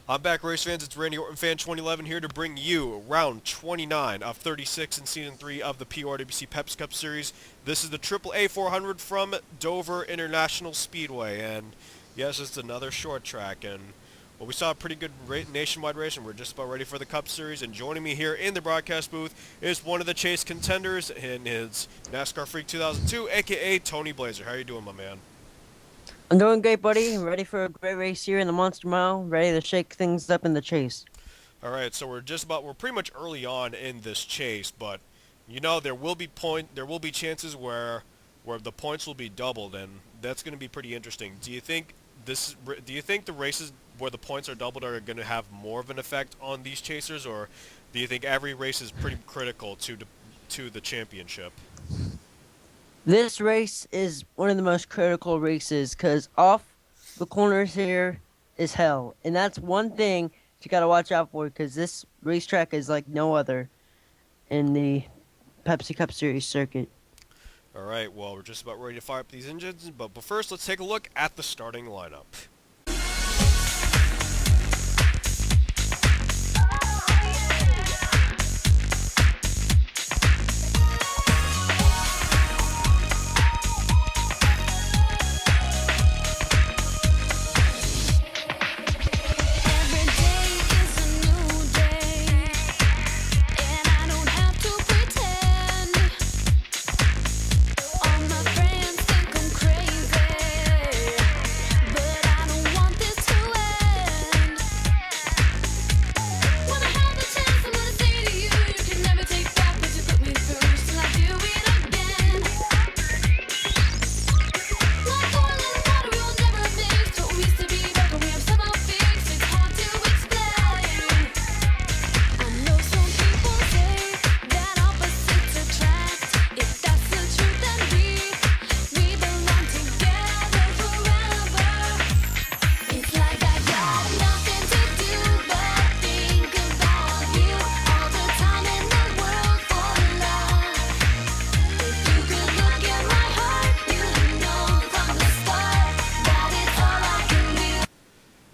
I'm back, race fans. It's Randy Orton, fan 2011, here to bring you round 29 of 36 in season 3 of the PORWC Pepsi Cup Series. This is the AAA 400 from Dover International Speedway, and yes, it's another short track. And well, we saw a pretty good nationwide race, and we're just about ready for the Cup Series. And joining me here in the broadcast booth is one of the chase contenders in his NASCAR Freak 2002, aka Tony Blaiser. How are you doing, my man? I'm doing great, buddy. Ready for a great race here in the Monster Mile. Ready to shake things up in the chase. All right, so we're pretty much early on in this chase, but there will be chances where the points will be doubled, and that's going to be pretty interesting. Do you think the races where the points are doubled are going to have more of an effect on these chasers, or do you think every race is pretty critical to the championship? This race is one of the most critical races because off the corners here is hell. And that's one thing you got to watch out for because this racetrack is like no other in the Pepsi Cup Series circuit. All right, well, we're just about ready to fire up these engines, but first let's take a look at the starting lineup.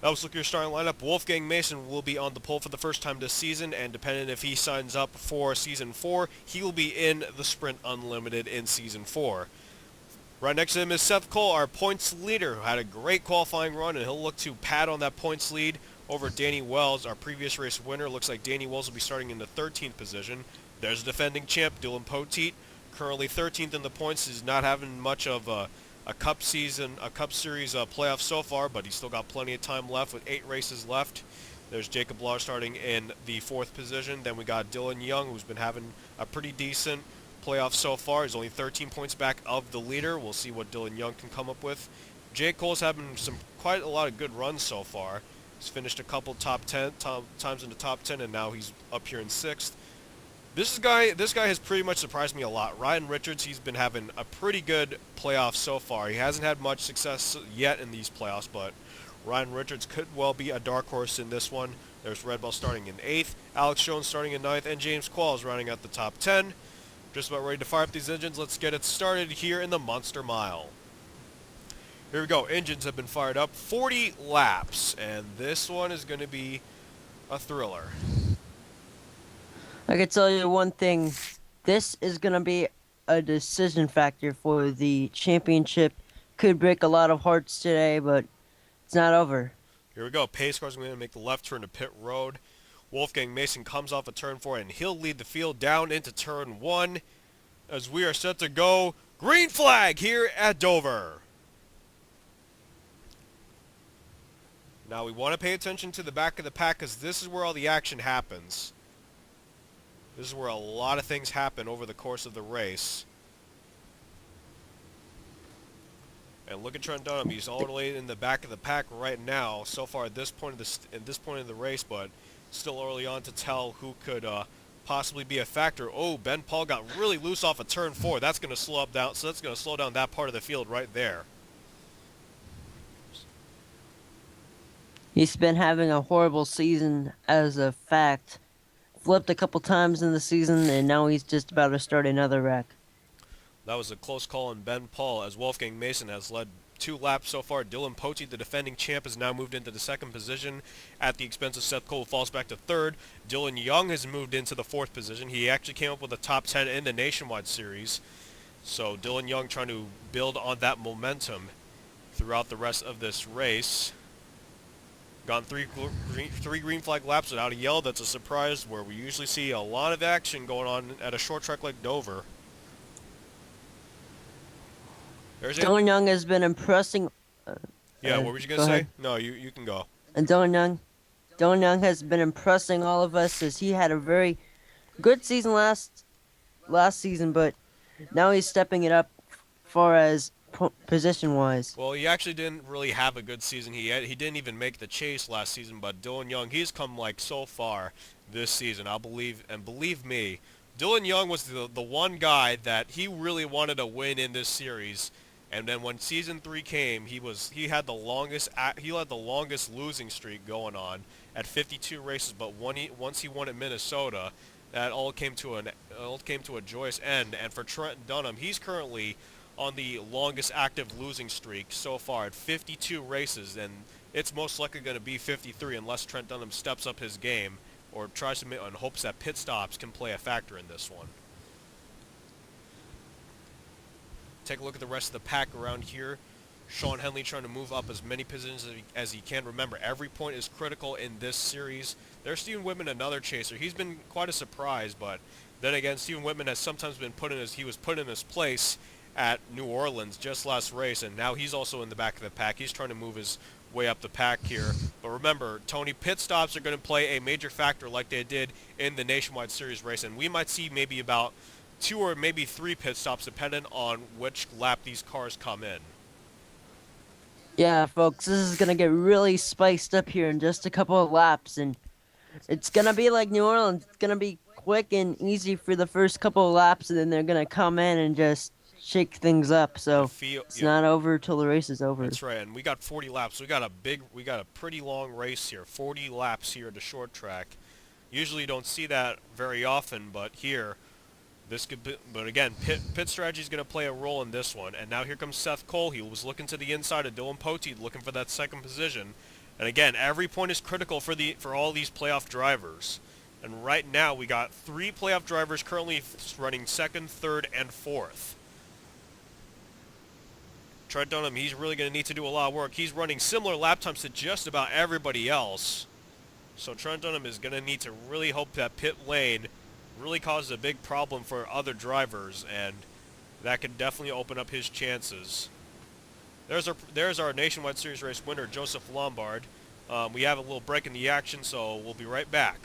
Let's look at your starting lineup. Wolfgang Mason will be on the pole for the first time this season, and depending if he signs up for Season 4, he will be in the Sprint Unlimited in Season 4. Right next to him is Seth Cole, our points leader, who had a great qualifying run, and he'll look to pad on that points lead over Danny Wells, our previous race winner. Looks like Danny Wells will be starting in the 13th position. There's the defending champ, Dylan Poteet, currently 13th in the points. He's not having much of a Cup Series playoff so far, but he's still got plenty of time left with 8 races left. There's Jacob Lahr starting in the 4th position. Then we got Dylan Young, who's been having a pretty decent playoff so far. He's only 13 points back of the leader. We'll see what Dylan Young can come up with. Jake Cole's having quite a lot of good runs so far. He's finished a couple times in the top 10, and now he's up here in 6th. This guy has pretty much surprised me a lot. Ryan Richards, he's been having a pretty good playoff so far. He hasn't had much success yet in these playoffs, but Ryan Richards could well be a dark horse in this one. There's Red Bull starting in 8th, Alex Jones starting in 9th, and James Qualls running at the top 10. Just about ready to fire up these engines. Let's get it started here in the Monster Mile. Here we go. Engines have been fired up. 40 laps, and this one is going to be a thriller. I can tell you one thing. This is going to be a decision factor for the championship. Could break a lot of hearts today, but it's not over. Here we go. Pace car's going to make the left turn to pit road. Wolfgang Mason comes off of turn 4, and he'll lead the field down into turn 1 as we are set to go. Green flag here at Dover. Now we want to pay attention to the back of the pack because this is where all the action happens. This is where a lot of things happen over the course of the race. And look at Trent Dunham. He's all the way in the back of the pack right now. So far at this point of the race, but still early on to tell who could possibly be a factor. Oh, Ben Paul got really loose off of turn 4. That's going to slow up down. So that's going to slow down that part of the field right there. He's been having a horrible season as a fact. Flipped a couple times in the season, and now he's just about to start another wreck. That was a close call on Ben Paul, as Wolfgang Mason has led 2 laps so far. Dylan Pote, the defending champ, has now moved into the 2nd position at the expense of Seth Cole, who falls back to 3rd. Dylan Young has moved into the 4th position. He actually came up with a top 10 in the Nationwide Series. So Dylan Young trying to build on that momentum throughout the rest of this race. Gone three green flag laps without a yellow. That's a surprise, where we usually see a lot of action going on at a short track like Dover. Dylan Young has been impressing. Yeah, what were you gonna say? Ahead. No, you can go. And Dylan Young has been impressing all of us, as he had a very good season last season, but now he's stepping it up far as position wise. Well, he actually didn't really have a good season. He didn't even make the chase last season, but Dylan Young, he's come like so far this season. Believe me, Dylan Young was the one guy that he really wanted to win in this series. And then when season 3 came, he had the longest losing streak going on at 52 races. But once he won at Minnesota, that all came to a joyous end. And for Trent Dunham, he's currently on the longest active losing streak so far at 52 races, and it's most likely going to be 53 unless Trent Dunham steps up his game or tries to make, and hopes that pit stops can play a factor in this one. Take a look at the rest of the pack around here. Sean Henley trying to move up as many positions as he can. Remember, every point is critical in this series. There's Steven Whitman, another chaser. He's been quite a surprise, but then again, Steven Whitman has sometimes been put in his place at New Orleans just last race, and now he's also in the back of the pack. He's trying to move his way up the pack here. But remember, Tony, pit stops are going to play a major factor like they did in the Nationwide Series race, and we might see maybe about 2 or maybe 3 pit stops depending on which lap these cars come in. Yeah, folks, this is going to get really spiced up here in just a couple of laps, and it's going to be like New Orleans. It's going to be quick and easy for the first couple of laps, and then they're going to come in and just shake things up. So it's not over till the race is over. That's right, and we got 40 laps. We got a pretty long race here. 40 laps here at the short track. Usually you don't see that very often, but here, this could be, but again, pit strategy is going to play a role in this one. And now here comes Seth Cole. He was looking to the inside of Dylan Pote, looking for that 2nd position. And again, every point is critical for all these playoff drivers. And right now, we got 3 playoff drivers currently running 2nd, 3rd, and 4th. Trent Dunham, he's really going to need to do a lot of work. He's running similar lap times to just about everybody else. So Trent Dunham is going to need to really hope that pit lane really causes a big problem for other drivers, and that could definitely open up his chances. There's our Nationwide Series race winner, Joseph Lombard. We have a little break in the action, so we'll be right back.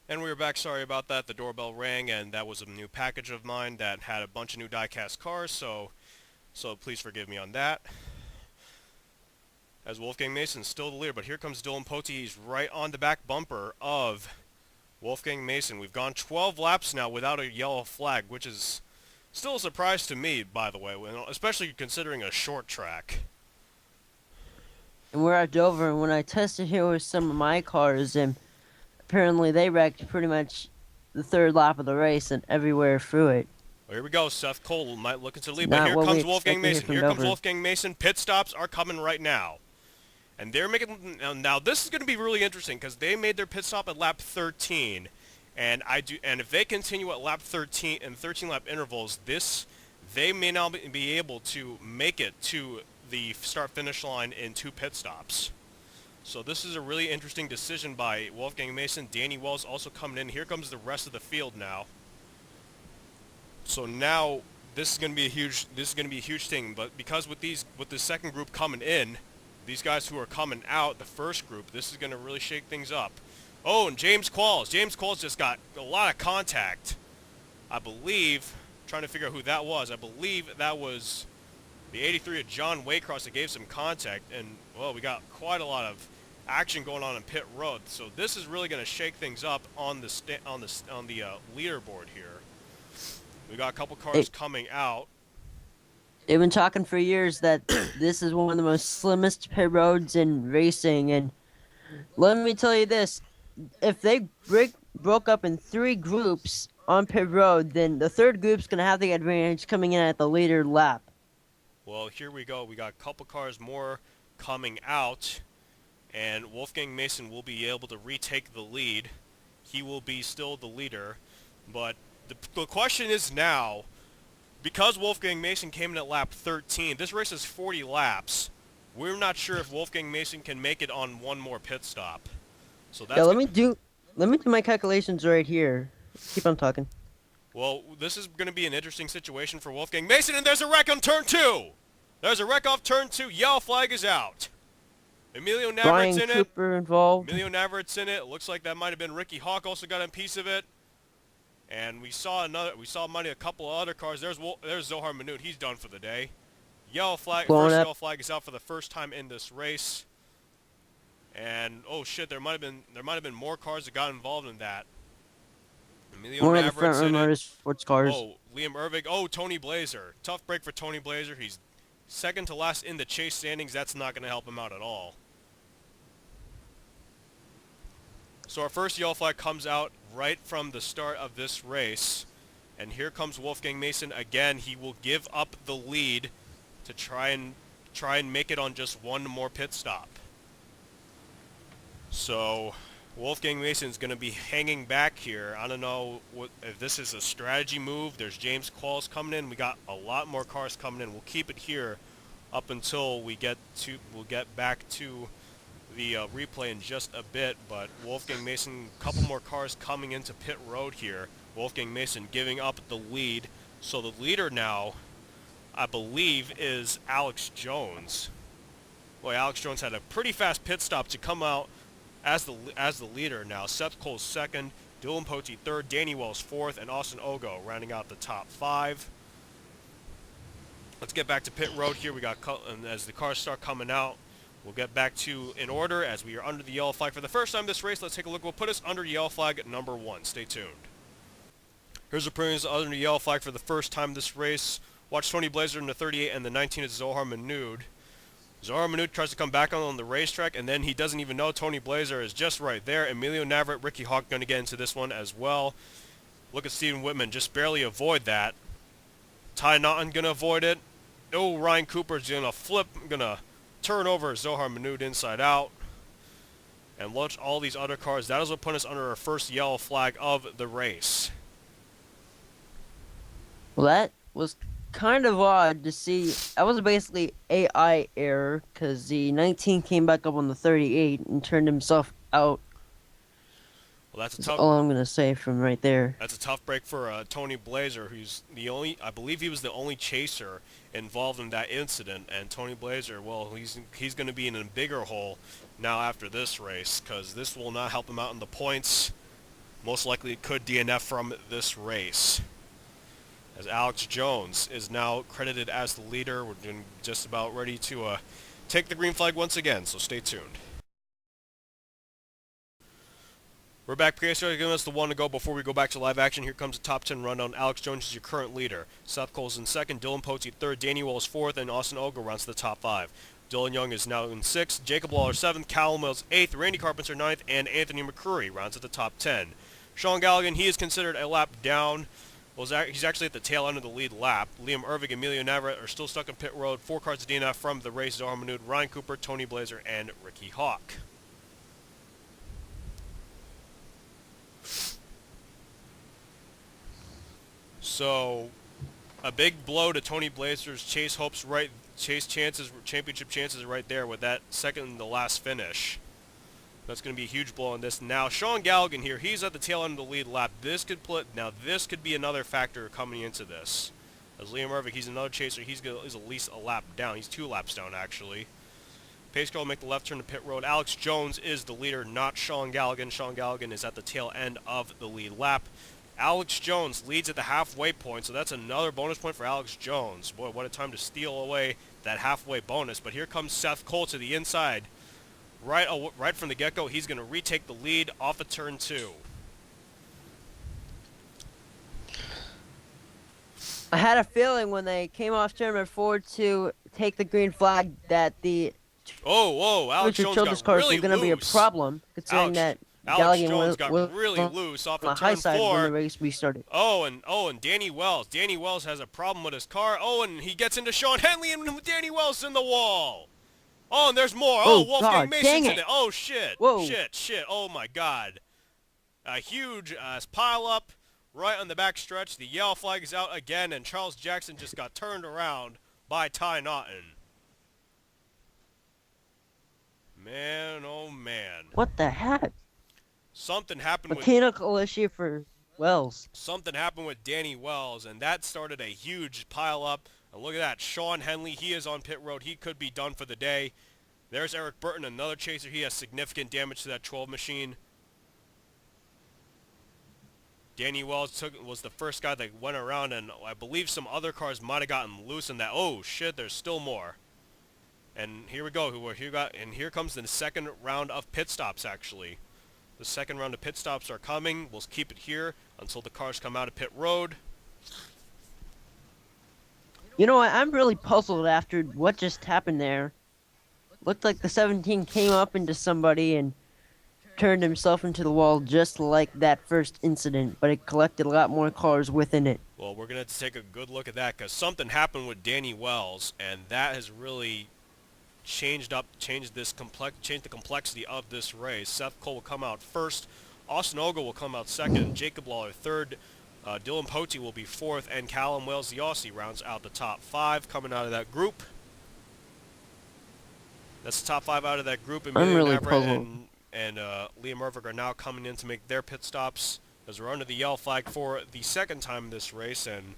And we are back. Sorry about that. The doorbell rang, and that was a new package of mine that had a bunch of new die-cast cars, so please forgive me on that. As Wolfgang Mason's still the leader, but here comes Dylan Pote. He's right on the back bumper of Wolfgang Mason. We've gone 12 laps now without a yellow flag, which is still a surprise to me, by the way, especially considering a short track. And we're at Dover, and when I tested here with some of my cars, and apparently they wrecked pretty much the 3rd lap of the race and everywhere through it. Well, here we go. Seth Cole might look into the lead, but here comes Wolfgang Mason. Here comes Wolfgang Mason. Pit stops are coming right now. And they're making... Now, this is going to be really interesting because they made their pit stop at lap 13. And if they continue at lap 13 and 13-lap intervals, they may now be able to make it to the start-finish line in 2 pit stops. So this is a really interesting decision by Wolfgang Mason. Danny Wells also coming in. Here comes the rest of the field now. So now this is going to be a huge thing. But because with the 2nd group coming in, these guys who are coming out, the 1st group, this is going to really shake things up. Oh, and James Qualls. James Qualls just got a lot of contact. I believe, trying to figure out who that was. I believe that was the 83 of John Waycross that gave some contact. And, well, we got quite a lot of action going on in pit road. So this is really going to shake things up on the leaderboard here. We got a couple cars coming out. They've been talking for years that this is one of the most slimmest pit roads in racing, and let me tell you this: if they broke up in 3 groups on pit road, then the 3rd group's gonna have the advantage coming in at the leader lap. Well, here we go. We got a couple cars more coming out, and Wolfgang Mason will be able to retake the lead. He will be still the leader, but the question is now, because Wolfgang Mason came in at lap 13, this race is 40 laps. We're not sure if Wolfgang Mason can make it on one more pit stop. So that's Yeah, let me do my calculations right here. Keep on talking. well, this is going to be an interesting situation for Wolfgang Mason, and there's a wreck on turn 2. There's a wreck off turn 2. Yellow flag is out. Emilio Navrat's Ryan in it. Cooper involved. Emilio Navrat's in it. Looks like that might have been Ricky Hawk also got a piece of it. And we saw a couple of other cars. There's Zohar Manute. He's done for the day. Yellow flag. Blown First up. yellow flag is out for the first time in this race. And oh shit, there might have been more cars that got involved in that. Emilio One of the Navrat's front in it. runners sports cars. Oh, Liam Ervig. Oh, Tony Blaiser. Tough break for Tony Blaiser. He's second to last in the chase standings. That's not going to help him out at all. So our first yellow flag comes out right from the start of this race. And here comes Wolfgang Mason again. He will give up the lead to try and make it on just one more pit stop. So Wolfgang Mason's going to be hanging back here. I don't know if this is a strategy move. There's James Qualls coming in. We got a lot more cars coming in. We'll keep it here up until we'll get back to the replay in just a bit. But Wolfgang Mason, a couple more cars coming into pit road here. Wolfgang Mason giving up the lead. So the leader now, I believe, is Alex Jones. Boy, Alex Jones had a pretty fast pit stop to come out as the leader now. Seth Cole second, Dylan Pote third, Danny Wells fourth, and Austin Ogo rounding out the top 5. Let's get back to pit road here. We got, and as the cars start coming out, we'll get back to in order as we are under the yellow flag for the first time this race. Let's take a look. We'll put us under yellow flag number 1. Stay tuned. Here's the appearance under the yellow flag for the first time this race. Watch Tony Blaiser in the 38 and the 19 is Zohar Manute. Zohar Manute tries to come back on the racetrack, and then he doesn't even know Tony Blaiser is just right there. Emilio Navrat, Ricky Hawk going to get into this one as well. Look at Steven Whitman, just barely avoid that. Ty Naughton going to avoid it. Oh, Ryan Cooper's going to turn over Zohar Manute inside out. And watch all these other cars. That is what put us under our first yellow flag of the race. Well, that was kind of odd to see. That was basically AI error because the 19 came back up on the 38 and turned himself out. Well, that's all I'm gonna say from right there. That's a tough break for Tony Blaiser, who's I believe he was the only chaser involved in that incident. And Tony Blaiser, well, he's going to be in a bigger hole now after this race because this will not help him out in the points. Most likely could DNF from this race. As Alex Jones is now credited as the leader. We're just about ready to take the green flag once again, so stay tuned. We're back. PA started giving us the 1 to go before we go back to live action. Here comes the top 10 rundown. Alex Jones is your current leader. Seth Cole's in second, Dylan Pote third, Danny Wells fourth, and Austin Ogo rounds to the top 5. Dylan Young is now in 6th, Jacob Lawler 7th, Callum Mills 8th, Randy Carpenter 9th, and Anthony McCreary rounds at the top 10. Sean Galligan, he is considered a lap down. Well, he's actually at the tail end of the lead lap. Liam Ervig and Emilio Navrat are still stuck in pit road. 4 cars to DNF from the race. Zohar Manute, Ryan Cooper, Tony Blaiser, and Ricky Hawk. So, a big blow to Tony Blaiser's championship chances right there with that second to last finish. That's going to be a huge blow on this. Now, Sean Galligan here, he's at the tail end of the lead lap. This could be another factor coming into this. As Liam Ervig, he's another chaser. He's at least a lap down. He's 2 laps down, actually. Pace car will make the left turn to pit road. Alex Jones is the leader, not Sean Galligan. Sean Galligan is at the tail end of the lead lap. Alex Jones leads at the halfway point, so that's another bonus point for Alex Jones. Boy, what a time to steal away that halfway bonus. But here comes Seth Cole to the inside. Right from the get-go, he's going to retake the lead off of turn 2. I had a feeling when they came off turn number 4 to take the green flag that the Alex Jones got cars really were going to be a loose. problem, considering that Alex Galligan Jones got was really on loose off the of high turn side when the 4. race restarted. And Danny Wells. Danny Wells has a problem with his car. And he gets into Sean Henley, and Danny Wells in the wall. Oh, and there's more. Oh, Oh Wolfgang God, dang Mason's in it! it. Oh, shit. Whoa. Shit. Oh, my God. A huge pile up right on the back stretch. The yellow flag is out again, and Charles Jackson just got turned around by Ty Naughton. Man, oh man. What the heck? Something happened with Mechanical issue for Wells. Danny Wells, and that started a huge pile up. And look at that, Sean Henley, he is on pit road. He could be done for the day. There's Eric Burton, another chaser. He has significant damage to that 12 machine. Danny Wells was the first guy that went around, and I believe some other cars might have gotten loose in that. Oh shit, there's still more. And here we go. Here comes the second round of pit stops, actually. The second round of pit stops are coming. We'll keep it here until the cars come out of pit road. You know what? I'm really puzzled after what just happened there. Looked like the 17 came up into somebody and turned himself into the wall just like that first incident, but it collected a lot more cars within it. Well, we're going to have to take a good look at that because something happened with Danny Wells, and that has really changed the complexity of this race. Seth Cole will come out first. Austin Ogle will come out second. Jacob Lawler third. Dylan Pote will be fourth, and Callum Wales, the Aussie, rounds out the top 5 coming out of that group. That's the top 5 out of that group. I'm really puzzled. And Liam Mervick are now coming in to make their pit stops as we're under the yellow flag for the second time in this race. And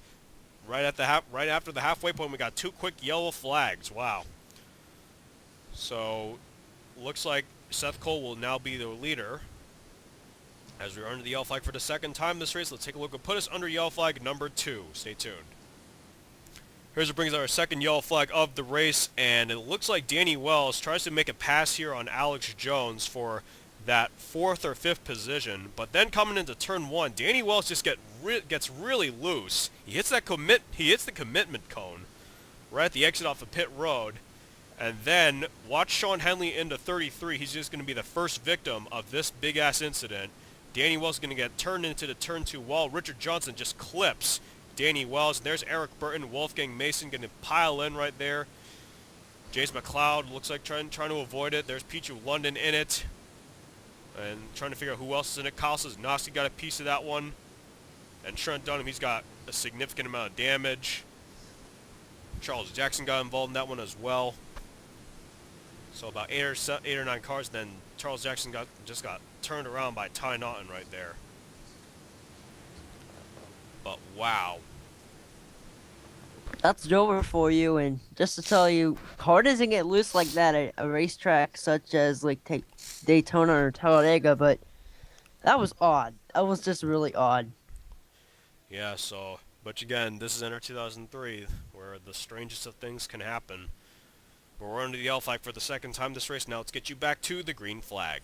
right after the halfway point, we got 2 quick yellow flags. Wow. So, looks like Seth Cole will now be the leader as we're under the yellow flag for the second time this race. Let's take a look and put us under yellow flag number 2. Stay tuned. Here's what brings our second yellow flag of the race, and it looks like Danny Wells tries to make a pass here on Alex Jones for that 4th or 5th position, but then coming into turn 1, Danny Wells just gets really loose. He hits the commitment cone right at the exit off of pit road. And then, watch Sean Henley into 33. He's just going to be the first victim of this big-ass incident. Danny Wells is going to get turned into the turn 2 wall. Richard Johnson just clips Danny Wells. And there's Eric Burton, Wolfgang Mason going to pile in right there. Jace McLeod looks like trying to avoid it. There's Pichu London in it. And trying to figure out who else is in it. Kyle Sosnowski got a piece of that one. And Trent Dunham, he's got a significant amount of damage. Charles Jackson got involved in that one as well. So about 8 or 9 cars, then Charles Jackson just got turned around by Ty Naughton right there. But wow. That's Dover for you, and just to tell you, car doesn't get loose like that at a racetrack such as like Daytona or Talladega, but that was odd. That was just really odd. Yeah, so, but again, this is Enter 2003, where the strangest of things can happen. But we're under the yellow flag for the second time this race. Now let's get you back to the green flag.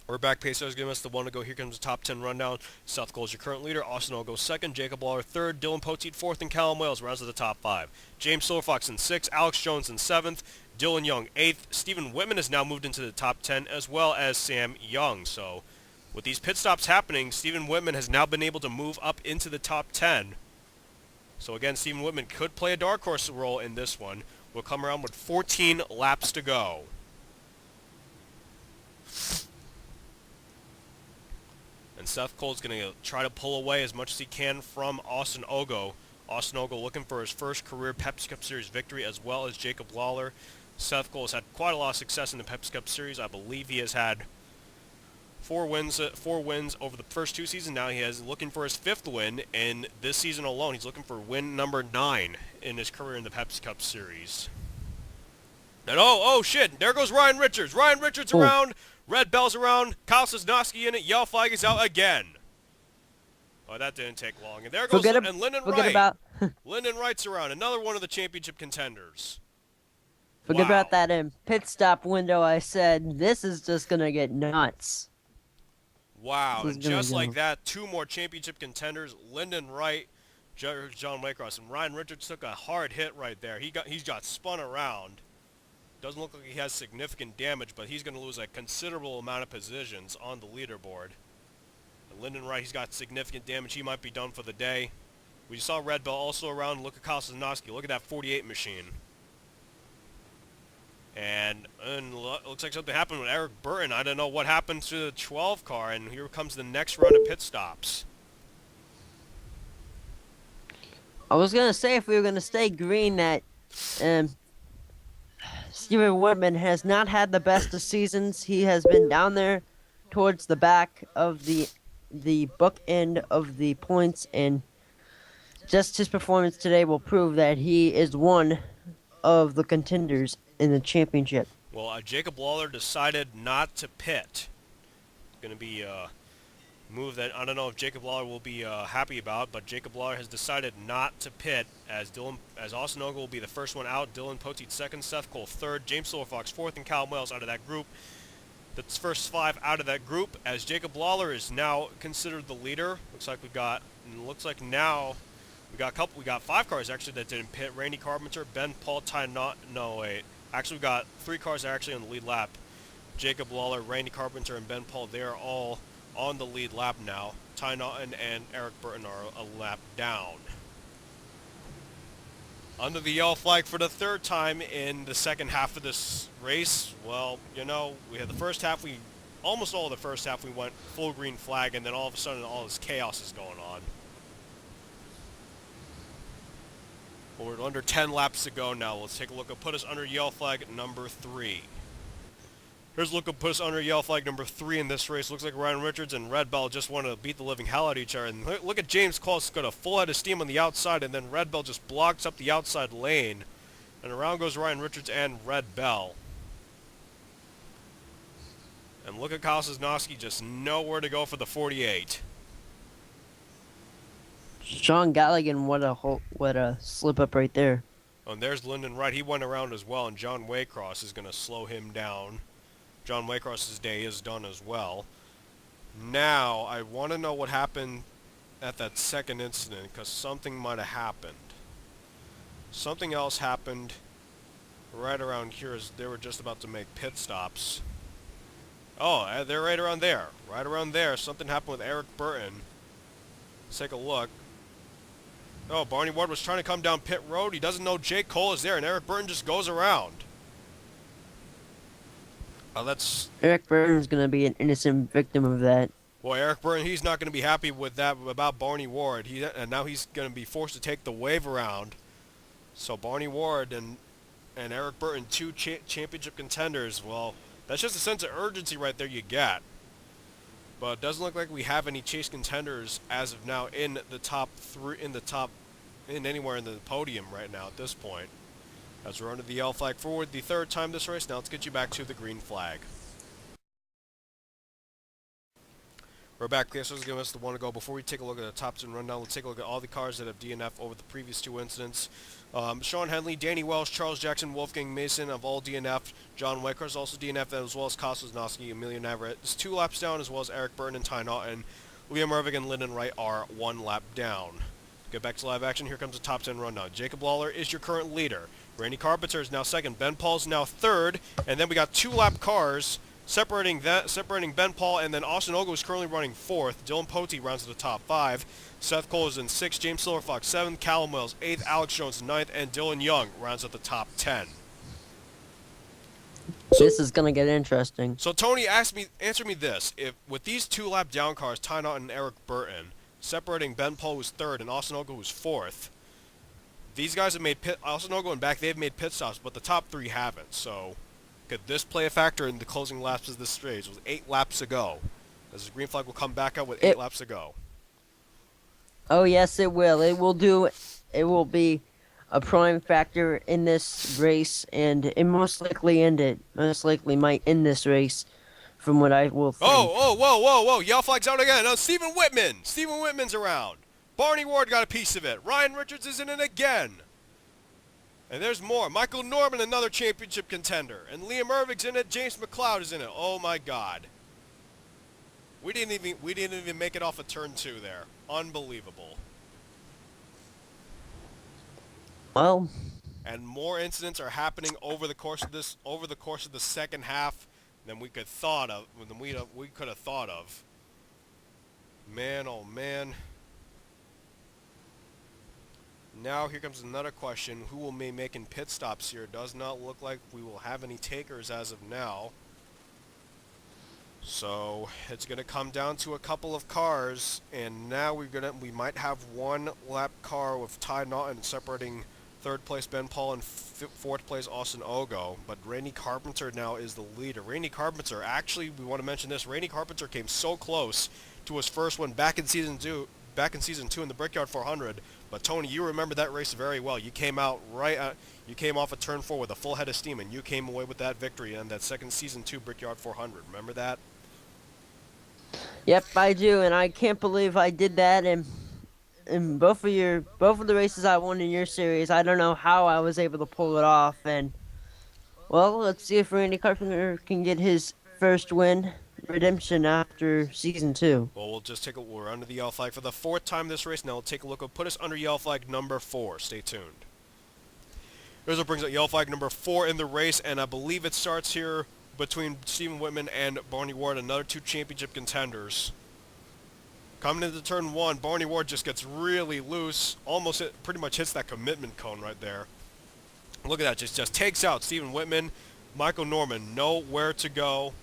We're back. Pacers giving us the one to go. Here comes the top 10 rundown. Seth Cole is your current leader. Austin Ogle second. Jacob Lawler third. Dylan Poteet fourth. And Callum Wales rounds to the top 5. James Silverfox in 6th. Alex Jones in 7th. Dylan Young 8th. Stephen Whitman has now moved into the top 10, as well as Sam Young. So with these pit stops happening, Stephen Whitman has now been able to move up into the top 10. So again, Stephen Whitman could play a dark horse role in this one. We'll come around with 14 laps to go. And Seth Cole's going to try to pull away as much as he can from Austin Ogle. Austin Ogle looking for his first career Pepsi Cup Series victory, as well as Jacob Lawler. Seth Cole has had quite a lot of success in the Pepsi Cup Series. I believe he has had 4 wins over the first 2 seasons. Now he is looking for his 5th win, and this season alone he's looking for win number 9 in his career in the Pepsi Cup Series. And oh shit, there goes Ryan Richards. Ryan Richards around, red bell's around, Kyle Sosnowski in it, yellow flag is out again. Oh, that didn't take long. And there goes Lyndon Wright. Lyndon Wright's around, another one of the championship contenders. Forget about that pit stop window. I said, this is just going to get nuts. Wow, and just like that, 2 more championship contenders, Lyndon Wright, John Waycross, and Ryan Richards took a hard hit right there. He got spun around. Doesn't look like he has significant damage, but he's going to lose a considerable amount of positions on the leaderboard. And Lyndon Wright, he's got significant damage. He might be done for the day. We saw Red Bell also around. Look at Kyle Sosnowski. Look at that 48 machine. And looks like something happened with Eric Burton. I don't know what happened to the 12 car, and here comes the next round of pit stops. I was gonna say, if we were gonna stay green, that Steven Whitman has not had the best of seasons. He has been down there towards the back of the book end of the points, and just his performance today will prove that he is one of the contenders in the championship. Well, Jacob Lawler decided not to pit. It's going to be a move that I don't know if Jacob Lawler will be happy about, but Jacob Lawler has decided not to pit as Austin Ogle will be the first one out, Dylan Poteet second, Seth Cole third, James Silverfox fourth, and Cal Wells out of that group. The first 5 out of that group, as Jacob Lawler is now considered the leader. We got 5 cars actually that didn't pit. Randy Carpenter, Ben Paul, actually we got 3 cars that are actually on the lead lap. Jacob Lawler, Randy Carpenter, and Ben Paul, they are all on the lead lap now. Ty Naughton and Eric Burton are a lap down. Under the yellow flag for the 3rd time in the second half of this race. Well, you know, we had the first half, almost all of the first half we went full green flag, and then all of a sudden all this chaos is going on. Well, we're under 10 laps to go now. Let's take a look at put us under yellow flag number 3. Here's a look at put us under yellow flag number 3 in this race. Looks like Ryan Richards and Red Bell just want to beat the living hell out of each other. And look at James Cole, got a full head of steam on the outside, and then Red Bell just blocks up the outside lane. And around goes Ryan Richards and Red Bell. And look at Kyle Sosnowski, just nowhere to go for the 48. Sean Galligan, what a slip up right there. Oh, and there's Lyndon Wright. He went around as well, and John Waycross is going to slow him down. John Waycross's day is done as well. Now, I want to know what happened at that second incident, because something might have happened. Something else happened right around here as they were just about to make pit stops. Oh, they're right around there. Right around there, something happened with Eric Burton. Let's take a look. Oh, Barney Ward was trying to come down pit road. He doesn't know Jake Cole is there, and Eric Burton just goes around. That's... Eric Burton's going to be an innocent victim of that. Well, Eric Burton, he's not going to be happy with that about Barney Ward. And now he's going to be forced to take the wave around. So Barney Ward and Eric Burton, 2 championship contenders. Well, that's just a sense of urgency right there you get. But it doesn't look like we have any chase contenders as of now in the top 3, anywhere in the podium right now at this point. As we're under the yellow flag forward the 3rd time this race. Now let's get you back to the green flag. We're back. This was giving us the one to go. Before we take a look at the top 10 rundown, let's take a look at all the cars that have DNF over the previous 2 incidents. Sean Henley, Danny Welsh, Charles Jackson, Wolfgang Mason have all DNF'd. John Waycross also DNF'd, as well as Kyle Sosnowski, Emilio Navarrete is 2 laps down, as well as Eric Burton and Ty Naughton. Liam Irving and Lyndon Wright are 1 lap down. Get back to live action. Here comes the top 10 rundown. Jacob Lawler is your current leader. Randy Carpenter is now 2nd. Ben Paul's now 3rd. And then we got 2 lap cars separating Ben Paul, and then Austin Ogle is currently running 4th. Dylan Poteet rounds to the top 5. Seth Cole is in 6th. James Silverfox 7th. Callum Wells 8th. Alex Jones 9th. And Dylan Young rounds at the top 10. This is going to get interesting. So Tony, answer me this. If with these 2 lap down cars, Ty Naughton and Eric Burton, separating Ben Paul, who's 3rd, and Austin Ogle, who's 4th, these guys have made Austin Ogle and back, they've made pit stops, but the top 3 haven't. So could this play a factor in the closing laps of this race? It was 8 laps to go. As the green flag will come back out with 8 laps to go. Oh yes, it will. It will be a prime factor in this race, and it most likely might end this race, from what I will think. Whoa! Yellow flag's out again. Now Stephen Whitman's around. Barney Ward got a piece of it. Ryan Richards is in it again. And there's more. Michael Norman, another championship contender. And Liam Irving's in it. James McLeod is in it. Oh my God. We didn't even make it off of turn 2 there. Unbelievable. Well, and more incidents are happening over the course of the second half than we could have thought of. Man, oh man. Now here comes another question. Who will be making pit stops here? Does not look like we will have any takers as of now. So it's going to come down to a couple of cars, and now we might have one lap car with Ty Naughton separating third place Ben Paul and fourth place Austin Ogo. But Randy Carpenter now is the leader. Randy Carpenter, actually, we want to mention this. Randy Carpenter came so close to his first one back in season two in the Brickyard 400. But Tony, you remember that race very well. You came out you came off of turn 4 with a full head of steam, and you came away with that victory in that second season 2 Brickyard 400. Remember that? Yep, I do, and I can't believe I did that. And in both of the races I won in your series, I don't know how I was able to pull it off. And well, let's see if Randy Carpenter can get his first win redemption after season 2. Well, we're under the yellow flag for the 4th time this race. Now we'll take a look. We'll put us under yellow flag number 4. Stay tuned. Here's what brings up yellow flag number 4 in the race, and I believe it starts here between Stephen Whitman and Barney Ward, another 2 championship contenders. Coming into turn 1, Barney Ward just gets really loose, pretty much hits that commitment cone right there. Look at that, just takes out Stephen Whitman. Michael Norman, nowhere to go.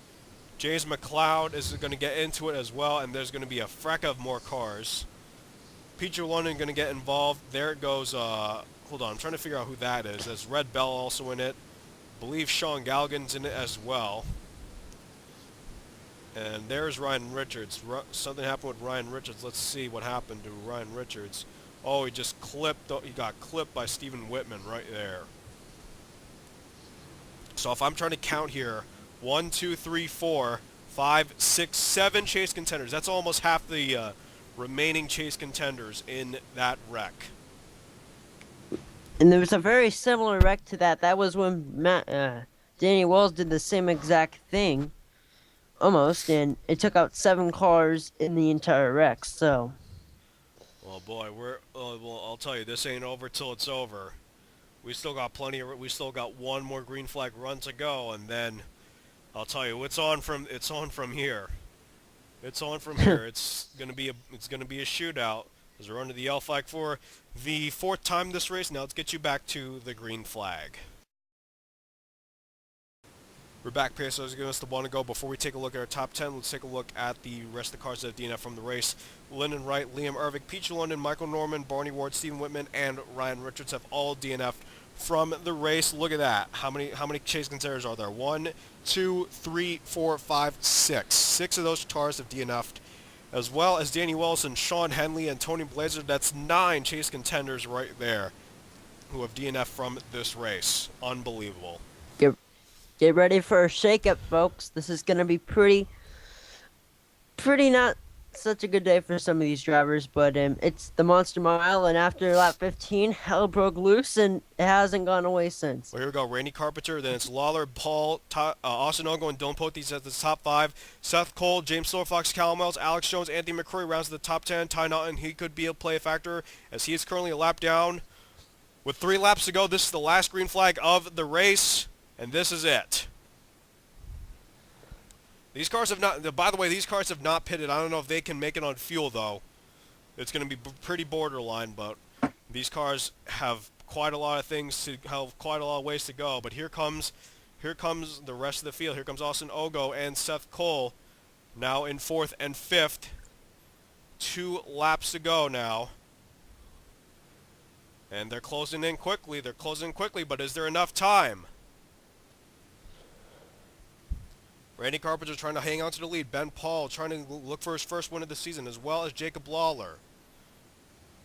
James McLeod is going to get into it as well, and there's going to be a freck of more cars. Peter London going to get involved. There it goes, hold on, I'm trying to figure out who that is. There's Red Bell also in it. I believe Sean Galgan's in it as well. And there's Ryan Richards. Something happened with Ryan Richards. Let's see what happened to Ryan Richards. Oh, he got clipped by Stephen Whitman right there. So if I'm trying to count here, 1, 2, 3, 4, 5, 6, 7 chase contenders. That's almost half the remaining chase contenders in that wreck. And there was a very similar wreck to that. That was when Danny Wells did the same exact thing, almost, and it took out 7 cars in the entire wreck. So, well, boy, well, I'll tell you, this ain't over till it's over. We still got we still got one more green flag run to go, and then I'll tell you, it's on from here. It's on from here. It's gonna be a shootout. As we're under the yellow flag for the 4th time this race. Now let's get you back to the green flag. We're back, Pacers. Give us the one to go. Before we take a look at our top 10, let's take a look at the rest of the cars that have DNF from the race. Lyndon Wright, Liam Ervik, Peter London, Michael Norman, Barney Ward, Stephen Whitman, and Ryan Richards have all DNF'd from the race. Look at that. How many chase contenders are there? 1, 2, 3, 4, 5, 6. 6 of those cars have DNF'd, as well as Danny Wilson, Sean Henley, and Tony Blaiser. That's 9 chase contenders right there who have DNF from this race. Unbelievable. Get ready for a shakeup, folks. This is going to be pretty not such a good day for some of these drivers, but it's the Monster Mile, and after lap 15, hell broke loose, and it hasn't gone away since. Well, here we go. Randy Carpenter, then it's Lawler, Paul, Austin Ogo, and Dylan Potes at the top 5. Seth Cole, James Silverfox, Callum Wells, Alex Jones, Anthony McCrory rounds to the top 10. Ty Naughton, he could play a factor, as he is currently a lap down. With 3 laps to go, this is the last green flag of the race, and this is it. These cars have not, by the way, these cars have not pitted. I don't know if they can make it on fuel, though. It's going to be pretty borderline, but these cars have quite a lot of ways to go. But here comes the rest of the field. Here comes Austin Ogo and Seth Cole, now in 4th and 5th. 2 laps to go now. And they're closing in quickly. But is there enough time? Randy Carpenter trying to hang on to the lead. Ben Paul trying to look for his first win of the season, as well as Jacob Lawler.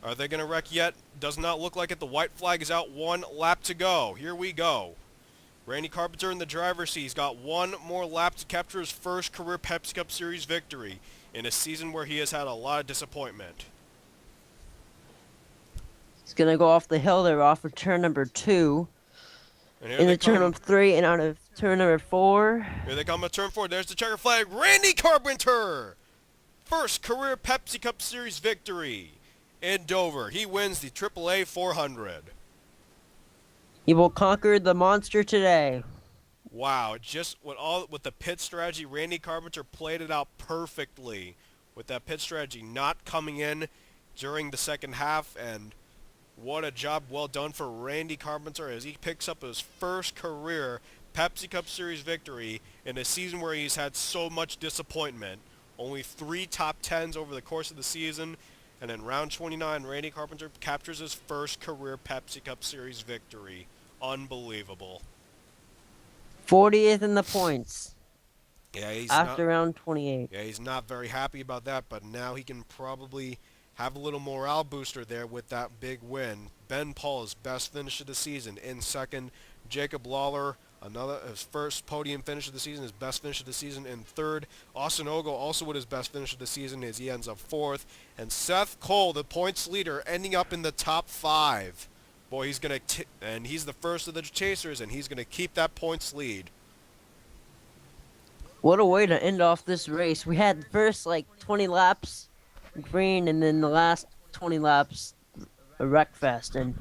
Are they going to wreck yet? Does not look like it. The white flag is out. 1 lap to go. Here we go. Randy Carpenter in the driver's seat. He's got 1 more lap to capture his first career Pepsi Cup Series victory in a season where he has had a lot of disappointment. He's going to go off the hill there off of turn number 2. In the turn of 3 and out of turn number 4. Here they come at turn 4. There's the checker flag. Randy Carpenter! First career Pepsi Cup Series victory in Dover. He wins the AAA 400. He will conquer the monster today. Wow, just with the pit strategy, Randy Carpenter played it out perfectly with that pit strategy not coming in during the second half, and what a job well done for Randy Carpenter as he picks up his first career Pepsi Cup Series victory in a season where he's had so much disappointment. Only 3 top 10s over the course of the season, and in round 29, Randy Carpenter captures his first career Pepsi Cup Series victory. Unbelievable. 40th in the points Yeah, he's not. after round 28. Yeah, he's not very happy about that, but now he can probably have a little morale booster there with that big win. Ben Paul's best finish of the season in second. Jacob Lawler, his first podium finish of the season, his best finish of the season in third. Austin Ogle also with his best finish of the season as he ends up fourth. And Seth Cole, the points leader, ending up in the top 5. Boy, and he's the first of the chasers, and he's gonna keep that points lead. What a way to end off this race. We had the first 20 laps green, and then the last 20 laps a wreck fest, and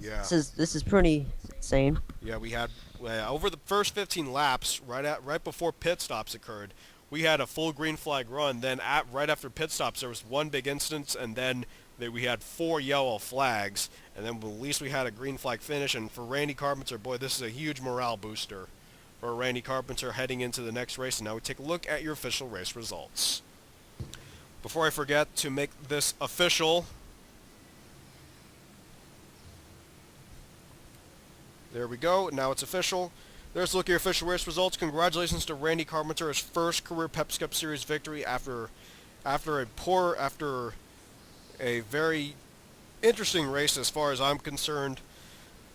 Yeah. this is pretty insane. Yeah, we had over the first 15 laps, right before pit stops occurred, we had a full green flag run. Then right after pit stops, there was one big instance, and then we had 4 yellow flags, and then at least we had a green flag finish. And for Randy Carpenter, boy, this is a huge morale booster for Randy Carpenter heading into the next race. And now we take a look at your official race results. Before I forget to make this official, there we go. Now it's official. There's a look at your official race results. Congratulations to Randy Carpenter, his first career Pepsi Cup Series victory after a very interesting race as far as I'm concerned.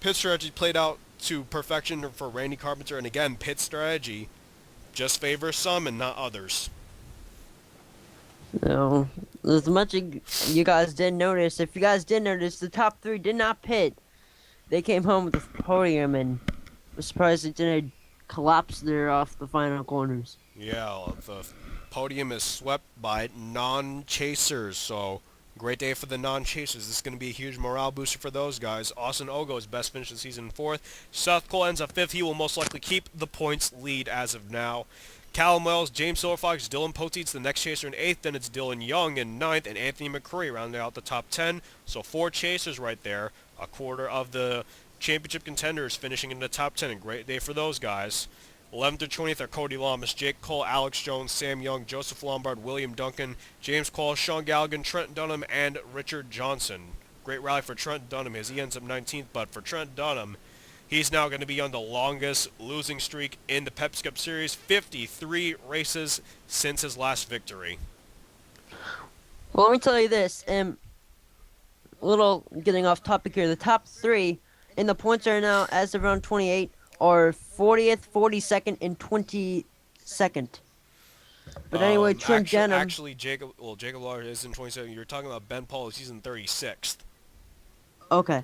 Pit strategy played out to perfection for Randy Carpenter, and again, pit strategy just favors some and not others. No, as much as you guys did notice, if you guys did notice, the top 3 did not pit. They came home with the podium, and was surprised it didn't collapse there off the final corners. Yeah, the podium is swept by non-chasers, so great day for the non-chasers. This is going to be a huge morale booster for those guys. Austin Ogo's best finish of the season 4th. Seth Cole ends up 5th. He will most likely keep the points lead as of now. Callum Wells, James Silverfox, Dylan Poteet's the next chaser in 8th. Then it's Dylan Young in 9th, and Anthony McCurry rounding out the top 10. So 4 chasers right there. A quarter of the championship contenders finishing in the top 10. A great day for those guys. 11th to 20th are Cody Lamas, Jake Cole, Alex Jones, Sam Young, Joseph Lombard, William Duncan, James Cole, Sean Galligan, Trent Dunham, and Richard Johnson. Great rally for Trent Dunham as he ends up 19th, but for Trent Dunham, he's now going to be on the longest losing streak in the Pepsi Cup Series, 53 races since his last victory. Well, let me tell you this, little getting off topic here, the top 3 in the points are now, as of round 28, are 40th, 42nd, and 22nd. But anyway, Trent Dunham... Actually, Jacob Lawler is in 27th. You're talking about Ben Paul, he's in 36th. Okay.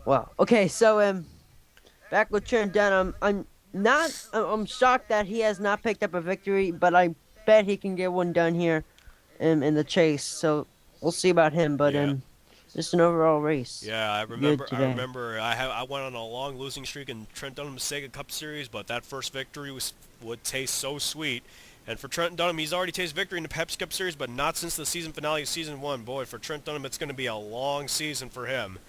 Well, okay, so, back with Trent Dunham, I'm shocked that he has not picked up a victory, but I bet he can get one done here in the chase, so we'll see about him, but, Yeah. Just an overall race. Yeah, I remember. I went on a long losing streak in Trent Dunham's Sega Cup Series, but that first victory would taste so sweet. And for Trent Dunham, he's already tasted victory in the Pepsi Cup Series, but not since the season finale of Season 1. Boy, for Trent Dunham, it's going to be a long season for him.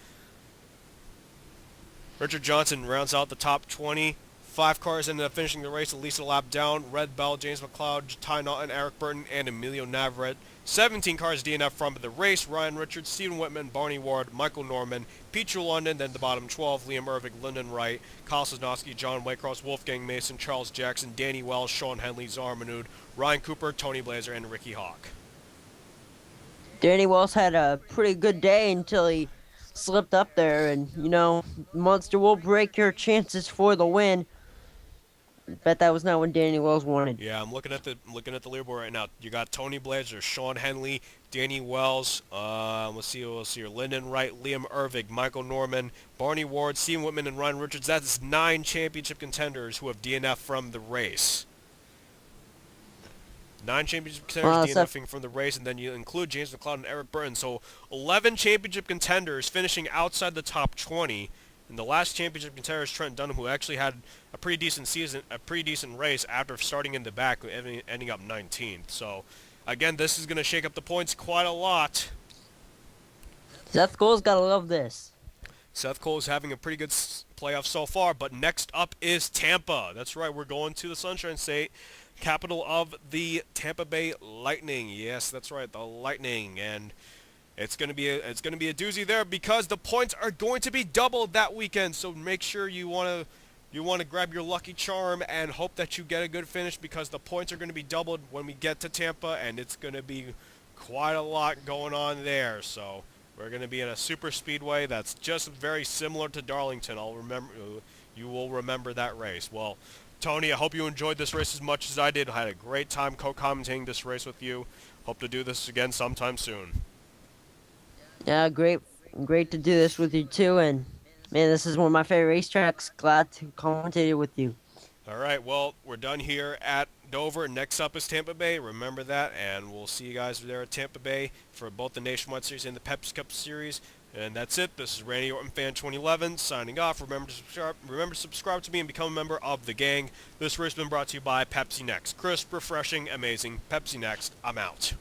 Richard Johnson rounds out the top 20. 5 cars ended up finishing the race, Elisa lap down. Red Bell, James McLeod, Ty Naughton, Eric Burton, and Emilio Navarrete. 17 cars DNF from the race. Ryan Richards, Stephen Whitman, Barney Ward, Michael Norman, Pete London, then the bottom 12, Liam Ervig, Lyndon Wright, Kyle Sosnowski, John Waycross, Wolfgang Mason, Charles Jackson, Danny Wells, Sean Henley, Zara Manood, Ryan Cooper, Tony Blaiser, and Ricky Hawk. Danny Wells had a pretty good day until he slipped up there, and, Monster will break your chances for the win. Bet that was not what Danny Wells wanted. Yeah, I'm looking at the leaderboard right now. You got Tony Blaiser, Sean Henley, Danny Wells. Let's see here. Lyndon Wright, Liam Ervig, Michael Norman, Barney Ward, Stephen Whitman, and Ryan Richards. That's 9 championship contenders who have DNF from the race. 9 championship contenders Seth, DNFing from the race, and then you include James McLeod and Eric Burton. So 11 championship contenders finishing outside the top 20. And the last championship contender is Trent Dunham, who actually had a pretty decent season, a pretty decent race after starting in the back, ending up 19th. So, again, this is going to shake up the points quite a lot. Seth Cole's gotta love this. Seth Cole is having a pretty good playoff so far, but next up is Tampa. That's right, we're going to the Sunshine State, capital of the Tampa Bay Lightning. Yes, that's right, the Lightning, and it's gonna be a doozy there because the points are going to be doubled that weekend. So make sure you wanna grab your lucky charm and hope that you get a good finish because the points are gonna be doubled when we get to Tampa, and it's gonna be quite a lot going on there. So we're going to be in a super speedway that's just very similar to Darlington. You will remember that race. Well, Tony, I hope you enjoyed this race as much as I did. I had a great time co-commentating this race with you. Hope to do this again sometime soon. Yeah, great to do this with you too. And man, this is one of my favorite racetracks. Glad to commentate it with you. All right, well, we're done here at Dover. Next up is Tampa Bay. Remember that, and we'll see you guys there at Tampa Bay for both the Nationwide Series and the Pepsi Cup Series. And that's it. This is Randy Orton Fan 2011 signing off. Remember to subscribe to me and become a member of the gang. This race has been brought to you by Pepsi Next. Crisp, refreshing, amazing. Pepsi Next. I'm out.